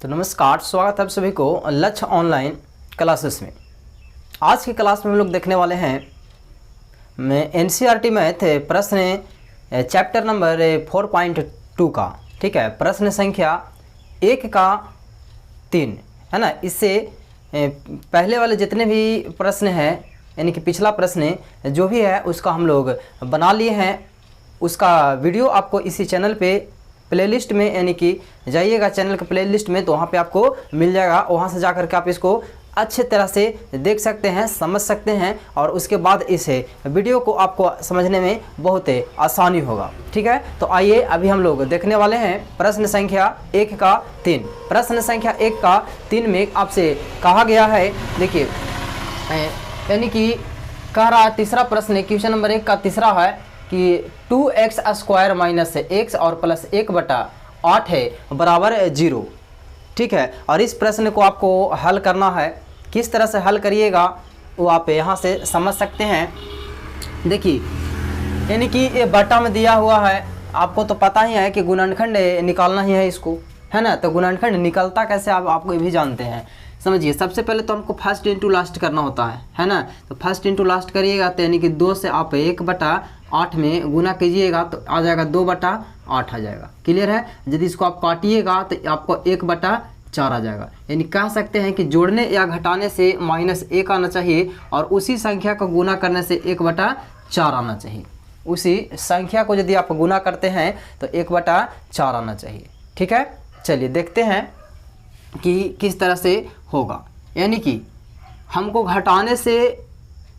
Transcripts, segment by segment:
तो नमस्कार, स्वागत है आप सभी को लक्ष्य ऑनलाइन क्लासेस में। आज की क्लास में हम लोग देखने वाले हैं एनसीईआरटी मैथ प्रश्न चैप्टर नंबर 4.2 का, ठीक है, प्रश्न संख्या 1 का 3 है ना। इससे पहले वाले जितने भी प्रश्न हैं, यानी कि पिछला प्रश्न जो भी है उसका हम लोग बना लिए हैं। उसका वीडियो आपको इसी चैनल पे प्लेलिस्ट में, यानी कि जाइएगा चैनल के प्लेलिस्ट में, तो वहाँ पे आपको मिल जाएगा। वहाँ से जाकर के आप इसको अच्छे तरह से देख सकते हैं, समझ सकते हैं, और उसके बाद इस वीडियो को आपको समझने में बहुत आसानी होगा, ठीक है। तो आइए अभी हम लोग देखने वाले हैं प्रश्न संख्या 1 का 3। प्रश्न संख्या 1 का 3 में आपसे कहा गया है, देखिए, यानी कि कह रहा है, तीसरा प्रश्न क्वेश्चन नंबर 1 का तीसरा है कि 2x² माइनस x और प्लस 1/8 है बराबर 0, ठीक है। और इस प्रश्न को आपको हल करना है। किस तरह से हल करिएगा वो आप यहाँ से समझ सकते हैं। देखिए, यानी कि ये बटा में दिया हुआ है, आपको तो पता ही है कि गुणनखंड निकालना ही है इसको, है ना। तो गुणनखंड निकलता कैसे आपको ये भी जानते हैं। समझिए, सबसे पहले तो हमको फर्स्ट इंटू लास्ट करना होता है ना। तो फर्स्ट इंटू लास्ट करिएगा तो यानी कि 2 से आप 1/8 में गुना कीजिएगा तो आ जाएगा 2/8 आ जाएगा। क्लियर है। यदि इसको आप काटिएगा तो आपको 1/4 आ जाएगा। यानी कह सकते हैं कि जोड़ने या घटाने से -1 आना चाहिए और उसी संख्या को गुना करने से 1/4 आना चाहिए। उसी संख्या को यदि आप गुना करते हैं तो 1/4 आना चाहिए, ठीक है। चलिए देखते हैं कि किस तरह से होगा। यानी कि हमको घटाने से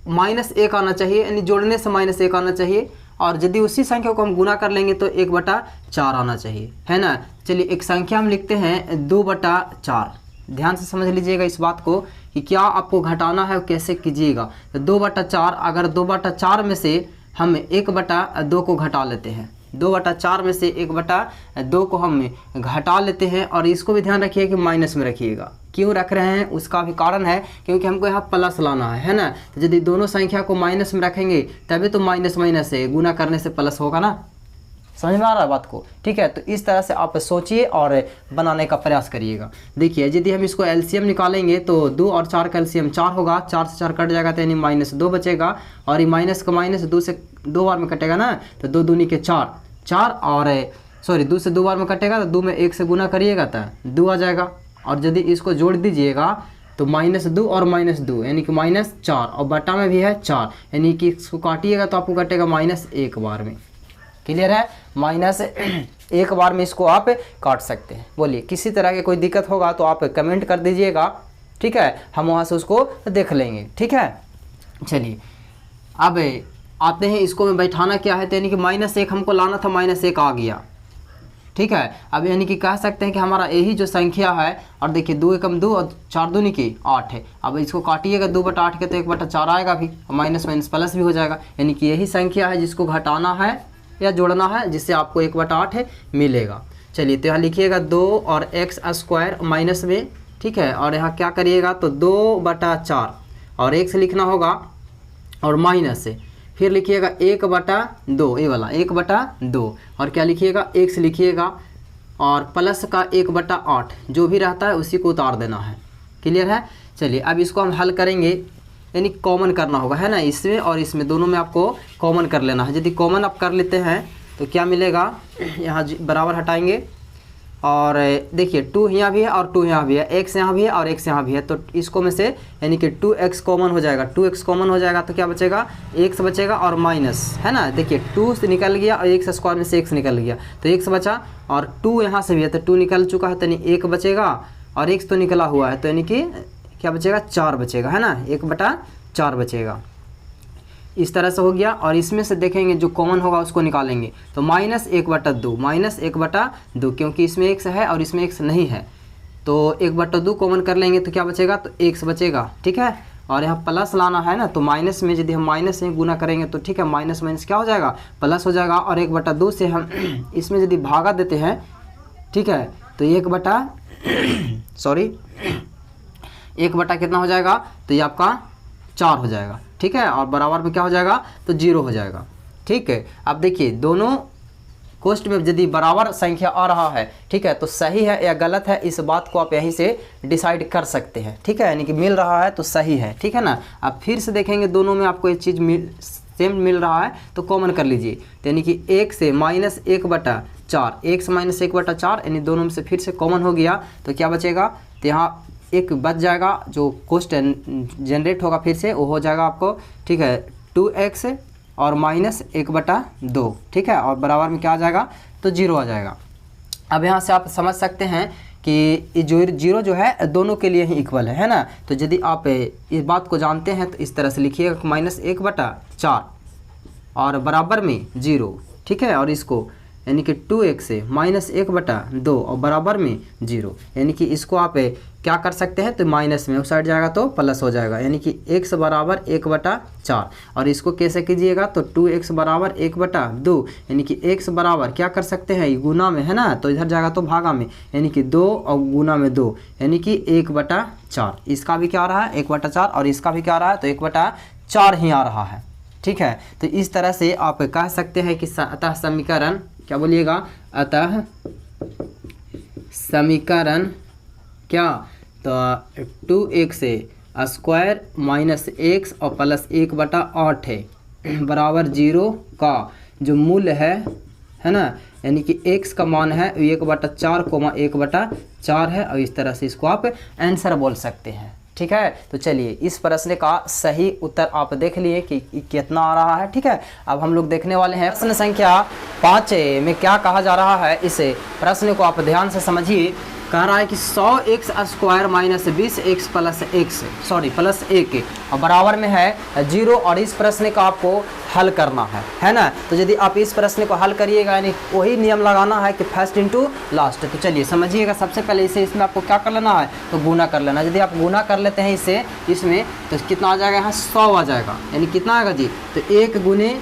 -1 आना चाहिए, यानी जोड़ने से -1 आना चाहिए, और यदि उसी संख्या को हम गुना कर लेंगे तो 1/4 आना चाहिए, है ना। चलिए एक संख्या हम लिखते हैं 2/4। ध्यान से समझ लीजिएगा इस बात को कि क्या आपको घटाना है कैसे कीजिएगा। तो 2/4, अगर 2/4 में से हम 1/2 को घटा लेते हैं, 2/4 में से 1/2 को हम घटा लेते हैं, और इसको भी ध्यान रखिए कि माइनस में रखिएगा। क्यों रख रहे हैं उसका भी कारण है, क्योंकि हमको यहाँ प्लस लाना है ना। तो यदि दोनों संख्या को माइनस में रखेंगे तभी तो माइनस माइनस से गुना करने से प्लस होगा ना। समझ में आ रहा है बात को, ठीक है। तो इस तरह से आप सोचिए और बनाने का प्रयास करिएगा। देखिए, यदि हम इसको एलसीएम निकालेंगे तो 2 और 4 का एलसीएम 4 होगा, 4 से 4 कट जाएगा तो यानी -2 बचेगा, और ये माइनस का माइनस 2 से 2 बार में कटेगा ना, तो 2 दूनी के 4 और 2 से 2 बार में कटेगा तो 2 में 1 से गुना करिएगा तो 2 आ जाएगा। और यदि इसको जोड़ दीजिएगा तो -2 और -2 यानी कि -4, और बटा में भी है 4, यानी कि इसको काटिएगा तो आपको कटेगा -1 बार में। क्लियर है। -1 बार में इसको आप काट सकते हैं। बोलिए, किसी तरह की कोई दिक्कत होगा तो आप कमेंट कर दीजिएगा, ठीक है, हम वहाँ से उसको देख लेंगे, ठीक है। चलिए अब आते हैं, इसको में बैठाना क्या है, तो यानी कि -1 हमको लाना था, -1 आ गया, ठीक है। अब यानी कि कह सकते हैं कि हमारा यही जो संख्या है, और देखिए 2 एकम 2 और 4 दूनी की 8 है। अब इसको काटिएगा 2/8 के तो 1/4 आएगा भी, माइनस माइनस प्लस भी हो जाएगा। यानी कि यही संख्या है जिसको घटाना है या जोड़ना है, जिससे आपको 1/8 मिलेगा। चलिए, तो यहाँ लिखिएगा 2 और x² माइनस में, ठीक है, और यहाँ क्या करिएगा तो 2/4 और 1 से लिखना होगा, और माइनस से फिर लिखिएगा 1/2, ये वाला 1/2, और क्या लिखिएगा 1 से लिखिएगा, और प्लस का 1/8 जो भी रहता है उसी को उतार देना है। क्लियर है। चलिए अब इसको हम हल करेंगे, यानी कॉमन करना होगा, है ना। इसमें और इसमें दोनों में आपको कॉमन कर लेना है। यदि कॉमन आप कर लेते हैं तो क्या मिलेगा, यहाँ बराबर हटाएंगे, और देखिए 2 यहाँ भी है और 2 यहाँ भी है, x यहाँ भी है और x यहाँ भी है, तो इसको में से यानी कि 2x कॉमन हो जाएगा। 2x कॉमन हो जाएगा तो क्या बचेगा, x बचेगा और माइनस, है ना। देखिए 2 से निकल गया और x² में से x निकल गया तो x बचा, और 2 यहाँ से भी है तो 2 निकल चुका है, तो यानी 1 बचेगा, और x तो निकला हुआ है तो यानी कि क्या बचेगा, 4 बचेगा, है ना, 1/4 बचेगा। इस तरह से हो गया। और इसमें से देखेंगे जो कॉमन होगा उसको निकालेंगे, तो -1/2 क्योंकि इसमें x है और इसमें x नहीं है, तो 1/2 कॉमन कर लेंगे तो क्या बचेगा, तो x बचेगा, ठीक है। और यहाँ प्लस लाना है ना, तो माइनस में यदि हम माइनस से गुना करेंगे तो ठीक है, माइनस माइनस क्या हो जाएगा, प्लस हो जाएगा, और 1/2 से हम इसमें यदि भागा देते हैं, ठीक है, तो 1 कितना हो जाएगा, तो ये आपका 4 हो जाएगा, ठीक है, और बराबर में क्या हो जाएगा, तो 0 हो जाएगा, ठीक है। अब देखिए दोनों कोष्ठ में यदि बराबर संख्या आ रहा है, ठीक है, तो सही है या गलत है, इस बात को आप यहीं से डिसाइड कर सकते हैं, ठीक है, यानी कि मिल रहा है तो सही है, ठीक है ना। अब फिर से देखेंगे दोनों में आपको ये चीज़ सेम मिल रहा है तो कॉमन कर लीजिए, तो यानी कि 1 से -1/4, 1 से -1/4, यानी दोनों में से फिर से कॉमन हो गया तो क्या बचेगा, तो यहाँ एक बच जाएगा, जो कोष्ठ जनरेट होगा फिर से वो हो जाएगा आपको, ठीक है, 2x और -1/2, ठीक है, और बराबर में क्या आ जाएगा, तो 0 आ जाएगा। अब यहाँ से आप समझ सकते हैं कि जो 0 जो है दोनों के लिए ही इक्वल है ना। तो यदि आप इस बात को जानते हैं तो इस तरह से लिखिएगा -1/4 और बराबर में 0, ठीक है, और इसको यानी कि 2x से -1/2 और बराबर में 0, यानी कि इसको आप क्या कर सकते हैं, तो माइनस में उस साइड जाएगा तो प्लस हो जाएगा, यानी कि x बराबर 1/4, और इसको कैसे कीजिएगा, तो 2x बराबर 1/2, यानी कि x बराबर क्या कर सकते हैं, गुना में है ना, तो इधर जाएगा तो भागा में, यानी कि 2 और गुना में 2, यानी कि 1/4। इसका भी क्या आ रहा है, 1/4, और इसका भी क्या आ रहा है, तो 1/4 ही आ रहा है, ठीक है। तो इस तरह से आप कह सकते हैं कि अतः समीकरण, क्या बोलिएगा, अतः समीकरण क्या, तो 2x स्क्वायर -x और प्लस 1/8 है बराबर 0 का जो मूल्य है ना, यानी कि x का मान है 1/4, है, और इस तरह से इसको आप आंसर बोल सकते हैं, ठीक है। तो चलिए इस प्रश्न का सही उत्तर आप देख लिए कि कितना आ रहा है, ठीक है। अब हम लोग देखने वाले हैं प्रश्न संख्या 5 में क्या कहा जा रहा है। इस प्रश्न को आप ध्यान से समझिए। कह रहा है कि 100x स्क्वायर -20x प्लस 1 और बराबर में है 0, और इस प्रश्न का आपको हल करना है ना। तो यदि आप इस प्रश्न को हल करिएगा, यानी वही नियम लगाना है कि फर्स्ट इनटू लास्ट। तो चलिए समझिएगा, सबसे पहले इसे इसमें आपको क्या कर लेना है, तो गुना कर लेना। यदि आप गुना कर लेते हैं इसे इसमें, तो कितना आ जाएगा, यहाँ 100 आ जाएगा, यानी कितना आएगा जी, तो 1 गुने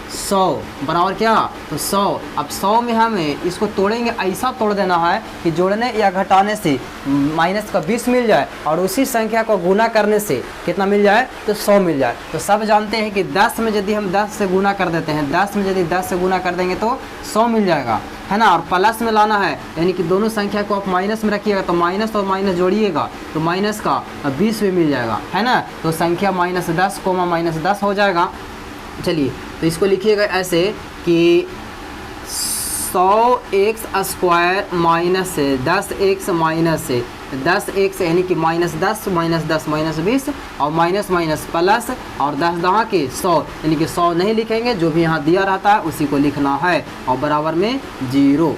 100 बराबर क्या, तो 100। अब 100 में हमें इसको तोड़ेंगे, ऐसा तोड़ देना है कि जोड़ने या घटाने से माइनस का 20 मिल जाए, और उसी संख्या को गुना करने से कितना मिल जाए, तो 100 मिल जाए। तो सब जानते हैं कि 10 में यदि हम 10 से गुना कर देते हैं, 10 में यदि 10 से गुना कर देंगे तो 100 मिल जाएगा, है ना। और प्लस में लाना है, यानी कि दोनों संख्या को आप माइनस में रखिएगा, तो माइनस और माइनस जोड़िएगा तो माइनस का 20 भी मिल जाएगा, है ना। तो संख्या -10, -10 हो जाएगा। चलिए तो इसको लिखिएगा ऐसे कि 100x स्क्वायर -10x -10x, यानी कि -10 -10 और माइनस प्लस, और 10 दहा के 100, यानी कि 100 नहीं लिखेंगे, जो भी यहाँ दिया रहता है उसी को लिखना है, और बराबर में 0,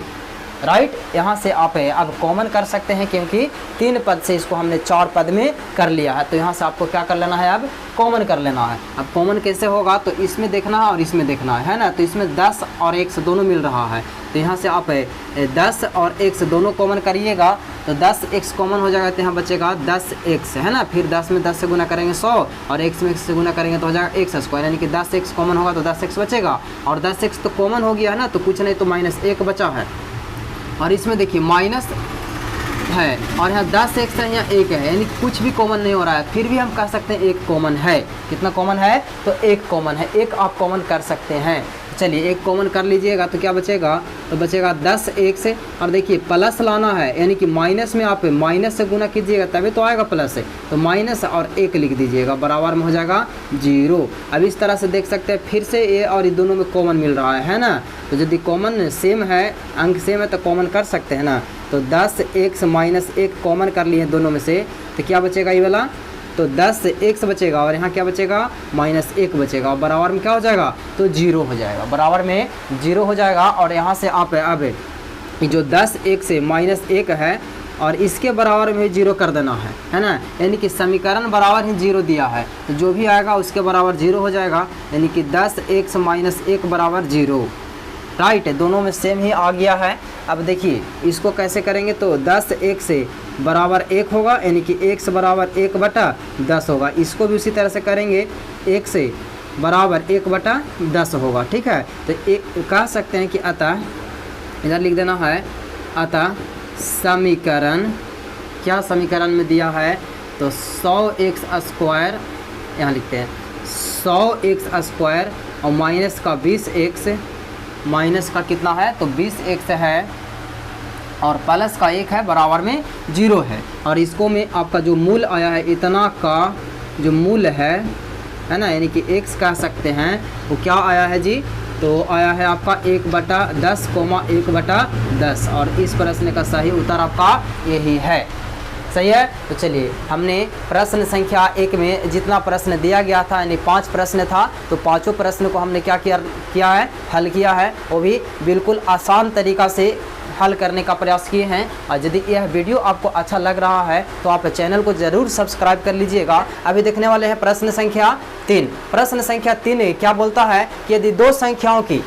राइट। यहाँ से आप अब कॉमन कर सकते हैं, क्योंकि 3 पद से इसको हमने 4 पद में कर लिया है। तो यहाँ से आपको क्या कर लेना है, अब कॉमन कर लेना है। अब कॉमन कैसे होगा, तो इसमें देखना है और इसमें देखना है ना। तो इसमें 10 और 1 दोनों मिल रहा है, तो यहाँ से आप 10 और 1 दोनों कॉमन करिएगा, तो 10x कॉमन हो जाएगा, तो यहाँ बचेगा 10x, है ना। फिर 10 में 10 से गुना करेंगे 100, और x में 1 से गुना करेंगे तो हो जाएगा x स्क्वायर, यानी कि 10x कॉमन होगा तो 10x बचेगा, और 10x तो कॉमन हो गया है ना, तो कुछ नहीं तो -1 बचा है। और इसमें देखिए माइनस है, और यहाँ 10x है, यहाँ 1 है, यानी कुछ भी कॉमन नहीं हो रहा है, फिर भी हम कह सकते हैं 1 कॉमन है। कितना कॉमन है, तो 1 कॉमन है, 1 आप कॉमन कर सकते हैं। चलिए 1 कॉमन कर लीजिएगा तो क्या बचेगा, तो बचेगा 10x से, और देखिए प्लस लाना है, यानी कि माइनस में आप माइनस से गुना कीजिएगा तभी तो आएगा प्लस से, तो माइनस और 1 लिख दीजिएगा, बराबर में हो जाएगा 0। अब इस तरह से देख सकते हैं, फिर से ये और ये दोनों में कॉमन मिल रहा है ना। तो यदि कॉमन सेम है, अंक सेम है, तो कॉमन कर सकते हैं ना। तो 10x -1 कॉमन कर लिए दोनों में से, तो क्या बचेगा ये वाला, तो 10x बचेगा, और यहाँ क्या बचेगा, -1 बचेगा, और बराबर में क्या हो जाएगा, तो 0 हो जाएगा, बराबर में 0 हो जाएगा। और यहाँ से आप अब जो 10x से -1 है, और इसके बराबर में 0 कर देना है ना, यानी कि समीकरण बराबर ही 0 दिया है, तो जो भी आएगा उसके बराबर 0 हो जाएगा, यानी कि 10x -1 बराबर 0, राइट। दोनों में सेम ही आ गया है। अब देखिए इसको कैसे करेंगे, तो 10x से बराबर 1 होगा, यानी कि x बराबर 1/10 होगा। इसको भी उसी तरह से करेंगे, 1 से बराबर 1/10 होगा, ठीक है। तो एक कह सकते हैं कि अतः, इधर लिख देना है, अतः समीकरण, क्या समीकरण में दिया है, तो 100x स्क्वायर, यहाँ लिखते हैं 100x स्क्वायर और माइनस का 20x माइनस का कितना है तो 20x है और प्लस का 1 है बराबर में 0 है। और इसको में आपका जो मूल आया है इतना का जो मूल है ना, यानी कि x कह सकते हैं, वो क्या आया है जी, तो आया है आपका 1/10, 1/10। और इस प्रश्न का सही उत्तर आपका यही है। सही है। तो चलिए, हमने प्रश्न संख्या 1 में जितना प्रश्न दिया गया था यानी 5 प्रश्न था, तो पांचों प्रश्न को हमने क्या किया है, हल किया है। वो भी बिल्कुल आसान तरीका से हल करने का प्रयास किए हैं। और यदि यह वीडियो आपको अच्छा लग रहा है तो आप चैनल को ज़रूर सब्सक्राइब कर लीजिएगा। अभी देखने वाले हैं प्रश्न संख्या 3। प्रश्न संख्या 3 क्या बोलता है कि यदि दो संख्याओं की,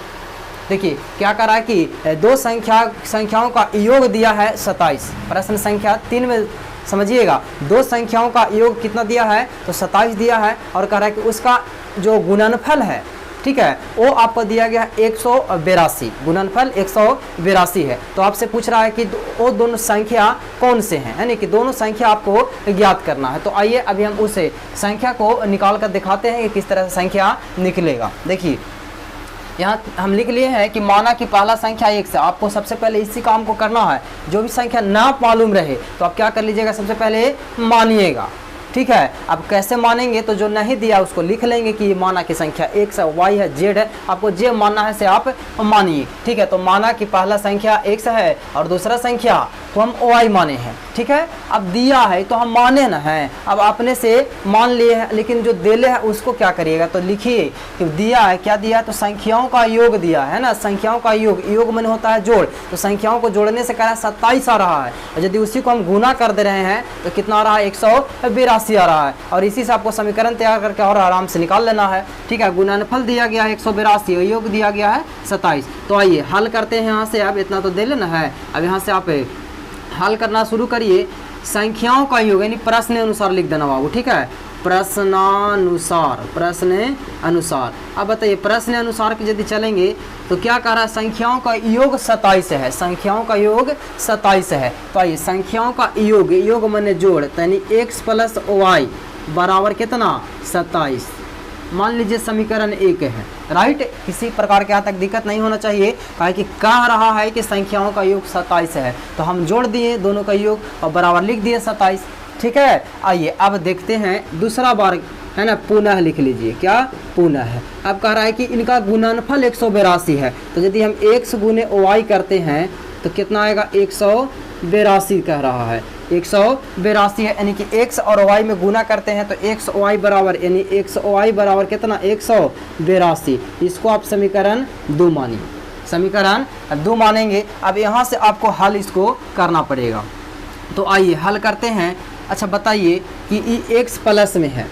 देखिए क्या कर रहा है कि दो संख्याओं का योग दिया है 27। प्रश्न संख्या 3 में समझिएगा, दो संख्याओं का योग कितना दिया है तो 27 दिया है। और कह रहा है कि उसका जो गुणनफल है, ठीक है, वो आपको दिया गया है 182। गुणनफल 182 है। तो आपसे पूछ रहा है कि वो दोनों संख्या कौन से हैं, यानी कि दोनों संख्या आपको ज्ञात करना है। तो आइए अभी हम उस संख्या को निकाल कर दिखाते हैं कि किस तरह से संख्या निकलेगा। देखिए यहाँ हम लिख लिए हैं कि माना कि पहला संख्या 1 से। आपको सबसे पहले इसी काम को करना है। जो भी संख्या ना मालूम रहे तो आप क्या कर लीजिएगा, सबसे पहले मानिएगा, ठीक है। अब कैसे मानेंगे, तो जो नहीं दिया उसको लिख लेंगे कि माना की संख्या x है, y है, z है। आपको जे मानना है से आप मानिए, ठीक है। तो माना कि पहला संख्या x है और दूसरा संख्या तो हम y माने हैं, ठीक है। अब दिया है तो हम माने ना हैं, अब अपने से मान लिए हैं, लेकिन जो देले है उसको क्या करिएगा, तो लिखिए कि दिया है, क्या दिया है तो संख्याओं का योग दिया है ना, संख्याओं का योग, योग मन होता है जोड़। तो संख्याओं को जोड़ने से कह रहा है 27 आ रहा है। और यदि उसी को हम गुना कर दे रहे हैं तो कितना आ रहा है 182 आ रहा है। और इसी से आपको समीकरण तैयार करके और आराम से निकाल लेना है, ठीक है। गुणनफल दिया गया है 182, योग दिया गया है 27। तो आइए हल करते हैं यहाँ से। अब इतना तो दे लेना है, अब यहाँ से आप हल करना शुरू करिए। संख्याओं का योग यानी प्रश्न अनुसार लिख देना बाबू, ठीक है। प्रश्नानुसार, प्रश्न अनुसार। अब बताइए प्रश्न अनुसार की यदि चलेंगे तो क्या कह रहा है, संख्याओं का योग 27 है, संख्याओं का योग 27 है। तो आइए संख्याओं का योग, योग माने जोड़, यानी x + y बराबर कितना 27। मान लीजिए समीकरण 1 है, राइट। किसी प्रकार के यहाँ तक दिक्कत नहीं होना चाहिए, काहे कि कह रहा है कि संख्याओं का योग 27 है। तो हम जोड़ दिए दोनों का योग और बराबर लिख दिए 27, ठीक है। आइए अब देखते हैं दूसरा बार, है ना, पुनः लिख लीजिए। क्या पुनः है। अब कह रहा है कि इनका गुणनफल 182 है। तो यदि हम x गुने y करते हैं तो कितना आएगा 182 कह रहा है, 182 है। यानी कि x और y में गुना करते हैं तो x y बराबर, यानी x y बराबर कितना 182। इसको आप समीकरण 2 मानिए, समीकरण 2 मानेंगे। अब यहाँ से आपको हल इसको करना पड़ेगा। तो आइए हल करते हैं। अच्छा बताइए कि x प्लस में है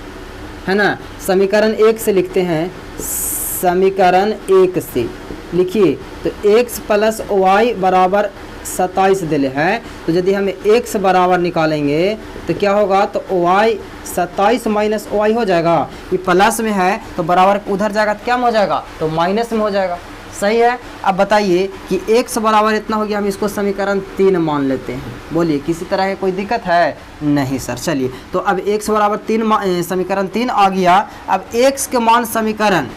ना, समीकरण 1 से लिखते हैं, समीकरण 1 से लिखिए। तो x + y बराबर 27 दिले है। तो यदि हमें x बराबर निकालेंगे तो क्या होगा, तो y 27 माइनस y हो जाएगा। ये प्लस में है तो बराबर उधर जाएगा तो क्या हो जाएगा, तो माइनस में हो जाएगा। सही है। अब बताइए कि x बराबर इतना हो गया, हम इसको समीकरण 3 मान लेते हैं। बोलिए किसी तरह की कोई दिक्कत है, नहीं सर। चलिए तो अब x बराबर 3, समीकरण 3 आ गया। अब x के मान समीकरण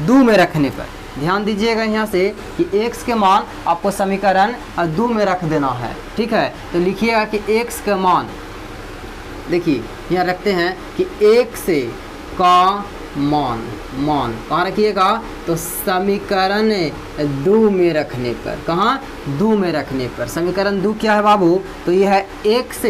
2 में रखने पर ध्यान दीजिएगा यहाँ से कि x के मान आपको समीकरण 2 में रख देना है, ठीक है। तो लिखिएगा कि x के मान, देखिए यहाँ रखते हैं कि x का मान कहाँ रखिएगा, तो समीकरण 2 में रखने पर। कहाँ 2 में रखने पर। समीकरण 2 क्या है बाबू, तो यह है x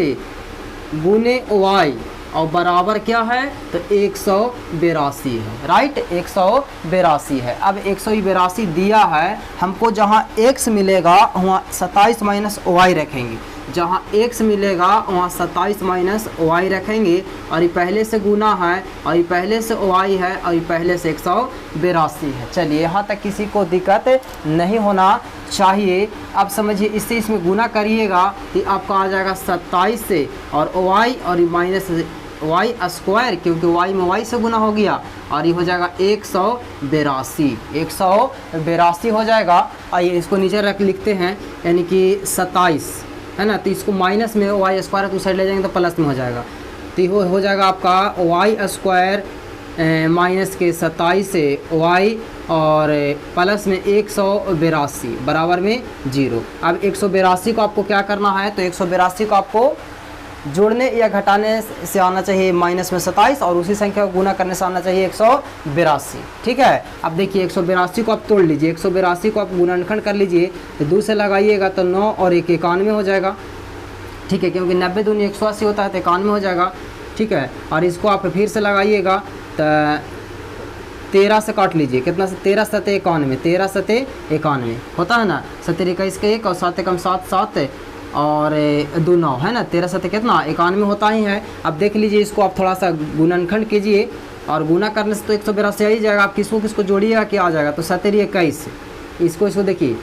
गुने y और बराबर क्या है, तो 182 है, राइट। 182 है। अब 182 दिया है हमको, जहाँ x मिलेगा वहाँ 27 माइनस y रखेंगे, जहाँ x मिलेगा वहाँ 27 माइनस y रखेंगे। और ये पहले से गुना है और ये पहले से y है और ये पहले से 182 है। चलिए यहाँ तक किसी को दिक्कत नहीं होना चाहिए। अब समझिए इससे इसमें गुना करिएगा कि आपका आ जाएगा 27 से और y और माइनस y स्क्वायर, क्योंकि y में y से गुना हो गया, और ये हो जाएगा 182 हो जाएगा। आइए इसको नीचे रख लिखते हैं, यानी कि 27 है ना। तो इसको माइनस में y स्क्वायर तो साइड ले जाएंगे तो प्लस में हो जाएगा। तो हो जाएगा आपका y स्क्वायर माइनस के 27 से y और प्लस में 182 बराबर में 0। अब 182 को आपको क्या करना है, तो 182 को आपको जोड़ने या घटाने से आना चाहिए माइनस में 27 और उसी संख्या को गुना करने से आना चाहिए 182। ठीक है, अब देखिए 182 को आप तोड़ लीजिए, 182 को आप गुणनखंड कर लीजिए, तो 2 से लगाइएगा तो 9 और 1 91 हो जाएगा। ठीक है, क्योंकि 90 दूनी 180 होता है तो 91 हो जाएगा। ठीक है, और इसको आप फिर से लगाइएगा तो 13 से काट लीजिए, कितना से 13 सते 91, 13 सते 91 होता है ना, 17 21 के 1 और 7 कम 7 7 और 2 9 है ना, 13 सते कितना 91 होता ही है। अब देख लीजिए, इसको आप थोड़ा सा गुणनखंड कीजिए और गुना करने से तो 182 आ ही जाएगा। आप किसको किसको जोड़िएगा क्या आ जाएगा, तो 17 21 इसको देखिए,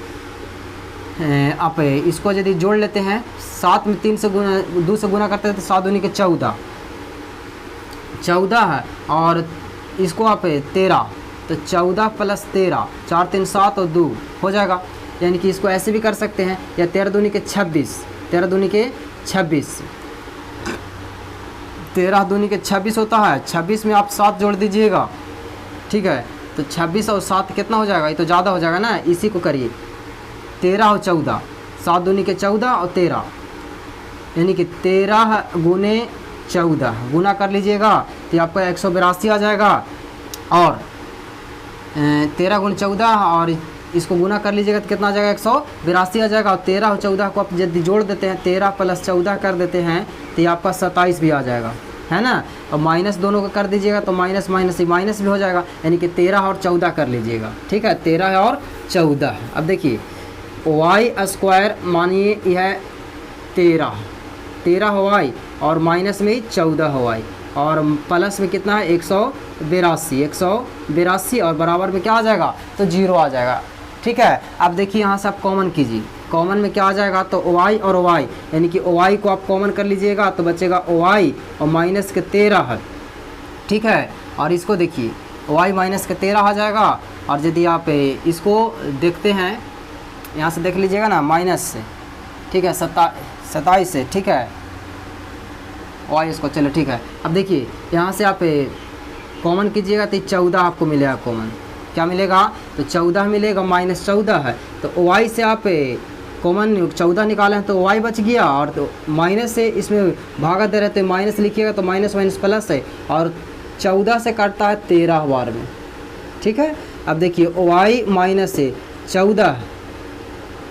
आप इसको यदि जोड़ लेते हैं 7 में 3 से गुना 2 से गुना करते हैं तो 7 दूनी के 14 है, और इसको आप 13 तो 14 प्लस 13 4 3 7 और 2 हो जाएगा। यानी कि इसको ऐसे भी कर सकते हैं, या 13 दूनी के 26, 13 दूनी के 26, 13 दूनी के 26 होता है। 26 में आप 7 जोड़ दीजिएगा। ठीक है, तो 26 और 7 कितना हो जाएगा, ये तो ज़्यादा हो जाएगा ना, इसी को करिए 13 और 14, 7 दूनी के 14 और 13, यानी कि 13 गुने 14 गुना कर लीजिएगा तो आपका 182 आ जाएगा। और 13 गुणे 14 और इसको गुना कर लीजिएगा तो कितना आ जाएगा, 182 आ जाएगा। और 13 और 14 को आप यदि जोड़ देते हैं, 13 प्लस 14 कर देते हैं तो ये आपका 27 भी आ जाएगा, है ना। और माइनस दोनों को कर दीजिएगा तो माइनस माइनस ही माइनस भी हो जाएगा, यानी कि 13 और 14 कर लीजिएगा। ठीक है, 13 और 14। अब देखिए वाई स्क्वायर मानिए यह 13 हो वाई और माइनस में 14 हो वाई और प्लस में कितना है 182 और बराबर में क्या आ जाएगा, तो 0 आ जाएगा। ठीक है, अब देखिए यहाँ से आप कॉमन कीजिए, कॉमन में क्या आ जाएगा, तो y और y, यानी कि y को आप कॉमन कर लीजिएगा तो बचेगा y और माइनस के 13 है। ठीक है, और इसको देखिए y माइनस के 13 आ जाएगा। और यदि आप इसको देखते हैं, यहाँ से देख लीजिएगा ना, माइनस से, ठीक है 27 से, ठीक है y इसको, चलो ठीक है। अब देखिए यहाँ से आप कॉमन कीजिएगा तो 14 आपको मिलेगा, कॉमन क्या मिलेगा, तो 14 मिलेगा, माइनस 14 है तो y से आप कॉमन 14 निकाले हैं तो y बच गया, और तो माइनस से इसमें भागा दे रहे तो माइनस लिखिएगा तो माइनस माइनस प्लस है, और 14 से काटता है 13 बार में। ठीक है, अब देखिए y माइनस से 14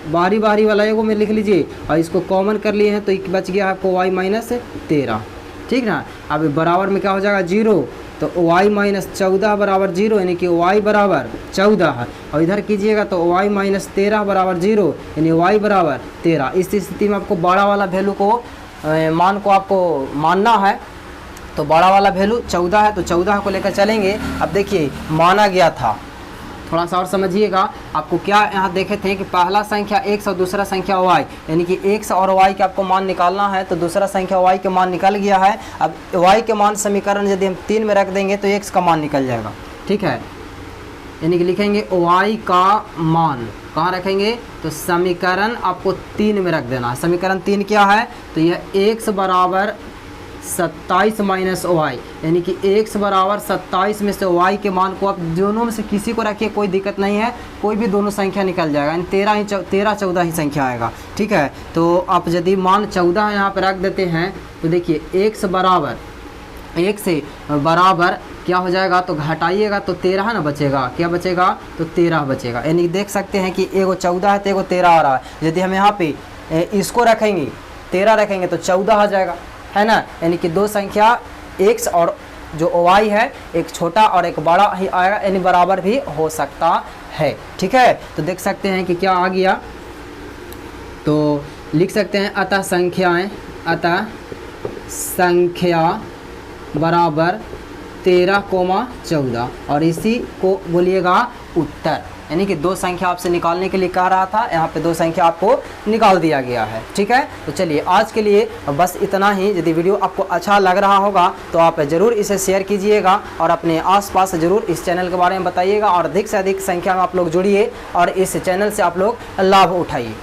बारी बारी वाला एगो में लिख लीजिए और इसको कॉमन कर लिए हैं तो एक बच गया आपको y माइनस 13। ठीक ना, अब बराबर में क्या हो जाएगा 0, तो y माइनस 14 बराबर 0, यानी कि y बराबर 14 है। और इधर कीजिएगा तो y माइनस 13 बराबर 0, यानी y बराबर 13। इस स्थिति में आपको बड़ा वाला वैल्यू को मान को आपको मानना है, तो बड़ा वाला वैल्यू 14 है तो 14 को लेकर चलेंगे। अब देखिए माना गया था, थोड़ा सा और समझिएगा, आपको क्या यहाँ देखे थे कि पहला संख्या x और दूसरा संख्या y, यानी कि x और y के आपको मान निकालना है, तो दूसरा संख्या y के मान निकल गया है। अब y के मान समीकरण यदि हम 3 में रख देंगे तो x का मान निकल जाएगा। ठीक है, यानी कि लिखेंगे y का मान कहाँ रखेंगे, तो समीकरण आपको 3 में रख देना है। समीकरण 3 क्या है, तो यह x बराबर 27 माइनस वाई, यानी कि x बराबर 27 में से y के मान को आप दोनों में से किसी को रखिए, कोई दिक्कत नहीं है, कोई भी दोनों संख्या निकल जाएगा, यानी 13 14 ही संख्या आएगा। ठीक है, तो आप यदि मान 14 यहाँ पर रख देते हैं तो देखिए x बराबर 1 से बराबर क्या हो जाएगा, तो घटाइएगा तो 13 है ना बचेगा, क्या बचेगा, तो 13 बचेगा। यानी देख सकते हैं कि एगो 14 है तो एगो 13 आ रहा है। यदि हम यहाँ पे इसको रखेंगे 13 रखेंगे तो 14 आ जाएगा, है ना। यानी कि दो संख्या x और जो y है, एक छोटा और एक बड़ा ही आएगा, यानी बराबर भी हो सकता है। ठीक है, तो देख सकते हैं कि क्या आ गया, तो लिख सकते हैं अतः संख्या बराबर 13,14 और इसी को बोलिएगा उत्तर। यानी कि दो संख्या आपसे निकालने के लिए कह रहा था, यहाँ पे दो संख्या आपको निकाल दिया गया है। ठीक है, तो चलिए आज के लिए बस इतना ही। यदि वीडियो आपको अच्छा लग रहा होगा तो आप ज़रूर इसे शेयर कीजिएगा और अपने आसपास ज़रूर इस चैनल के बारे में बताइएगा, और अधिक से अधिक संख्या में आप लोग जुड़िए और इस चैनल से आप लोग लाभ उठाइए।